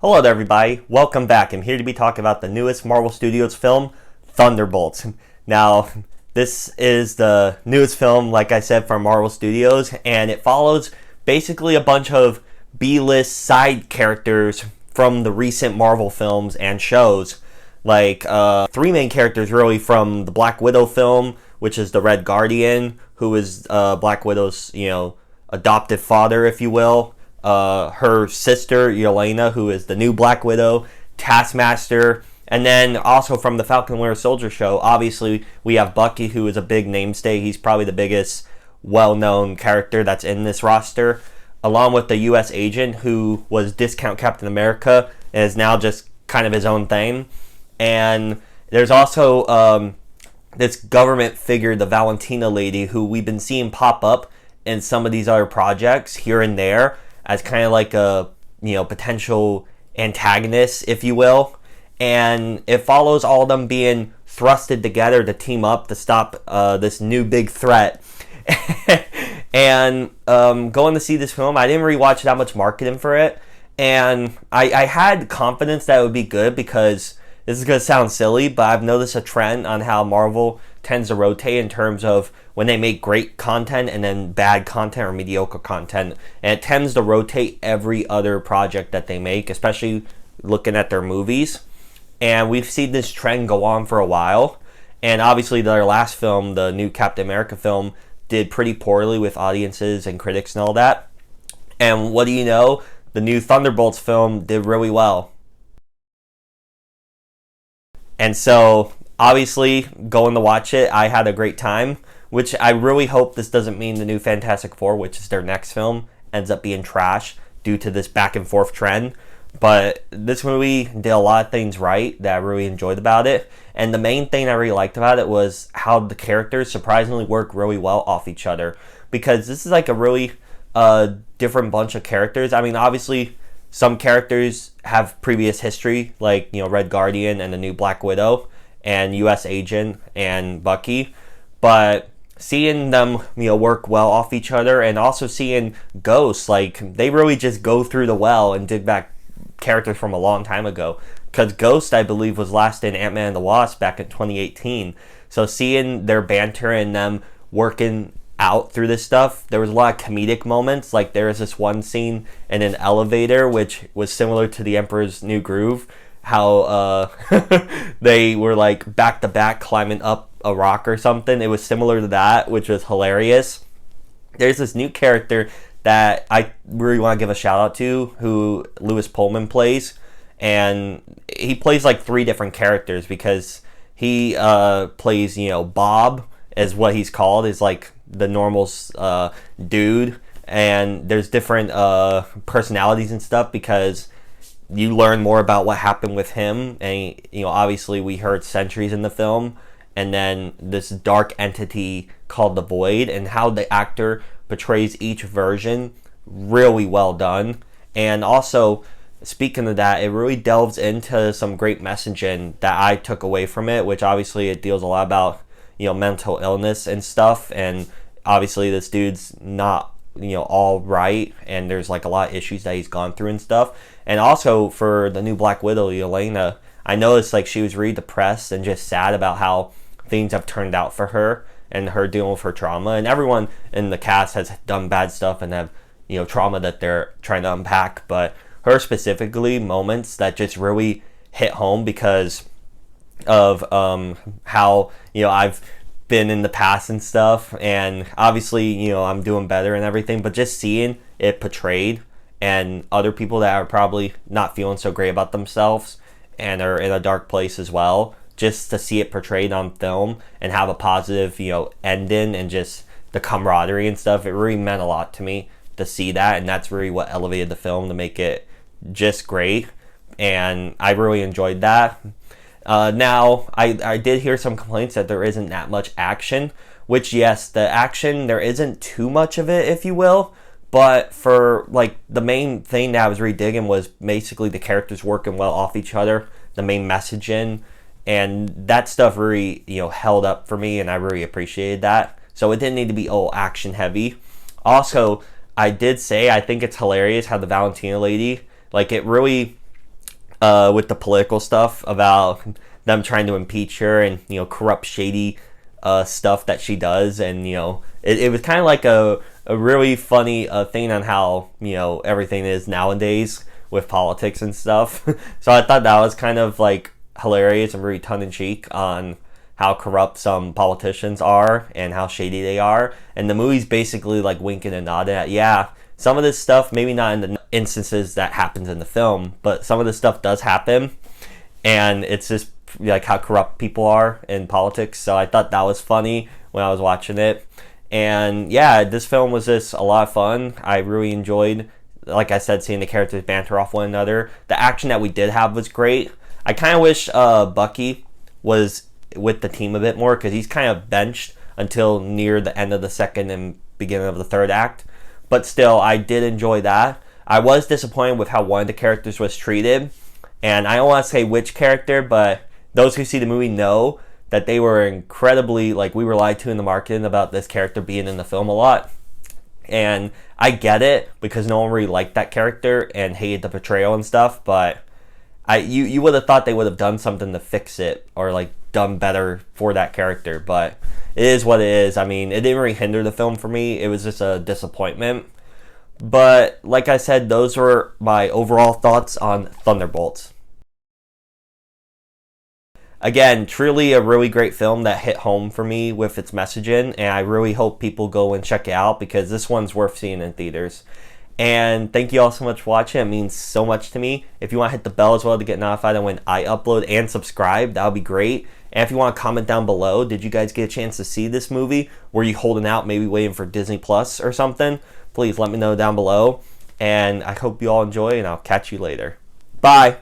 Hello there, everybody. Welcome back. I'm here to be talking about the newest Marvel Studios film, Thunderbolts. Now, this is the newest film, like I said, from Marvel Studios, and it follows basically a bunch of B-list side characters from the recent Marvel films and shows. Like, three main characters, really, from the Black Widow film, which is the Red Guardian, who is Black Widow's, adoptive father, if you will. Her sister Yelena, who is the new Black Widow, Taskmaster, and then also from the Falcon Winter Soldier show, obviously we have Bucky, who is a big namestay. He's probably the biggest well-known character that's in this roster, along with the U.S. agent, who was Discount Captain America and is now just kind of his own thing. And there's also this government figure, the Valentina lady, who we've been seeing pop up in some of these other projects here and there, as kind of like a potential antagonist, if you will. And it follows all of them being thrusted together to team up to stop this new big threat. And going to see this film, I didn't really watch that much marketing for it, and I had confidence that it would be good, because this is going to sound silly, but I've noticed a trend on how Marvel tends to rotate in terms of when they make great content and then bad content or mediocre content. And it tends to rotate every other project that they make, especially looking at their movies. And we've seen this trend go on for a while. And obviously their last film, the new Captain America film, did pretty poorly with audiences and critics and all that. And what do you know? The new Thunderbolts film did really well. And so, obviously, going to watch it, I had a great time, which I really hope this doesn't mean the new Fantastic Four, which is their next film, ends up being trash due to this back and forth trend. But this movie did a lot of things right that I really enjoyed about it. And the main thing I really liked about it was how the characters surprisingly work really well off each other. Because this is like a really different bunch of characters. I mean, obviously, some characters have previous history, like, Red Guardian and the new Black Widow and U.S. Agent and Bucky. But seeing them, work well off each other, and also seeing Ghost, like, they really just go through the well and dig back characters from a long time ago. Because Ghost, I believe, was last in Ant-Man and the Wasp back in 2018. So seeing their banter and them working out through this stuff, there was a lot of comedic moments. Like, there was this one scene in an elevator which was similar to the Emperor's New Groove, how they were like back to back climbing up a rock or something. It was similar to that, which was hilarious. There's this new character that I really want to give a shout out to, who Lewis Pullman plays, and he plays like three different characters, because he plays, Bob is what he's called, is like the normal dude, and there's different personalities and stuff, because you learn more about what happened with him. And obviously we heard Sentries in the film, and then this dark entity called the Void, and how the actor portrays each version, really well done. And also, speaking of that, it really delves into some great messaging that I took away from it, which obviously it deals a lot about mental illness and stuff. And obviously this dude's not all right, and there's like a lot of issues that he's gone through and stuff. And also for the new Black Widow, Yelena, I noticed like she was really depressed and just sad about how things have turned out for her and her dealing with her trauma. And everyone in the cast has done bad stuff and have trauma that they're trying to unpack, but her specifically, moments that just really hit home because of how I've been in the past and stuff. And obviously I'm doing better and everything, but just seeing it portrayed, and other people that are probably not feeling so great about themselves and are in a dark place as well, just to see it portrayed on film and have a positive ending, and just the camaraderie and stuff, it really meant a lot to me to see that. And that's really what elevated the film to make it just great, and I really enjoyed that. Now, I did hear some complaints that there isn't that much action, which, yes, the action, there isn't too much of it, if you will, but for, like, the main thing that I was really digging was basically the characters working well off each other, the main messaging, and that stuff really, held up for me, and I really appreciated that. So it didn't need to be all action heavy. Also, I did say I think it's hilarious how the Valentina lady, like, it really with the political stuff about them trying to impeach her and, you know, corrupt, shady stuff that she does. And, you know, it was kind of like a really funny thing on how, you know, everything is nowadays with politics and stuff. So I thought that was kind of like hilarious and really tongue-in-cheek on how corrupt some politicians are and how shady they are. And the movie's basically like winking and nodding at, yeah, some of this stuff, maybe not in the instances that happens in the film, but some of this stuff does happen. And it's just like how corrupt people are in politics. So I thought that was funny when I was watching it. And yeah, this film was just a lot of fun. I really enjoyed, like I said, seeing the characters banter off one another. The action that we did have was great. I kind of wish Bucky was with the team a bit more, because he's kind of benched until near the end of the second and beginning of the third act. But still, I did enjoy that. I was disappointed with how one of the characters was treated. And I don't want to say which character, but those who see the movie know that they were incredibly, like, we were lied to in the marketing about this character being in the film a lot. And I get it, because no one really liked that character and hated the portrayal and stuff, but you would have thought they would have done something to fix it, or like done better for that character. But it is what it is. I mean, it didn't really hinder the film for me. It was just a disappointment. But like I said, those were my overall thoughts on Thunderbolts. Again, truly a really great film that hit home for me with its messaging, and I really hope people go and check it out, because this one's worth seeing in theaters. And thank you all so much for watching. It means so much to me. If you want to hit the bell as well to get notified when I upload, and subscribe, that would be great. And if you want to comment down below, did you guys get a chance to see this movie? Were you holding out, maybe waiting for Disney Plus or something? Please let me know down below. And I hope you all enjoy, and I'll catch you later. Bye!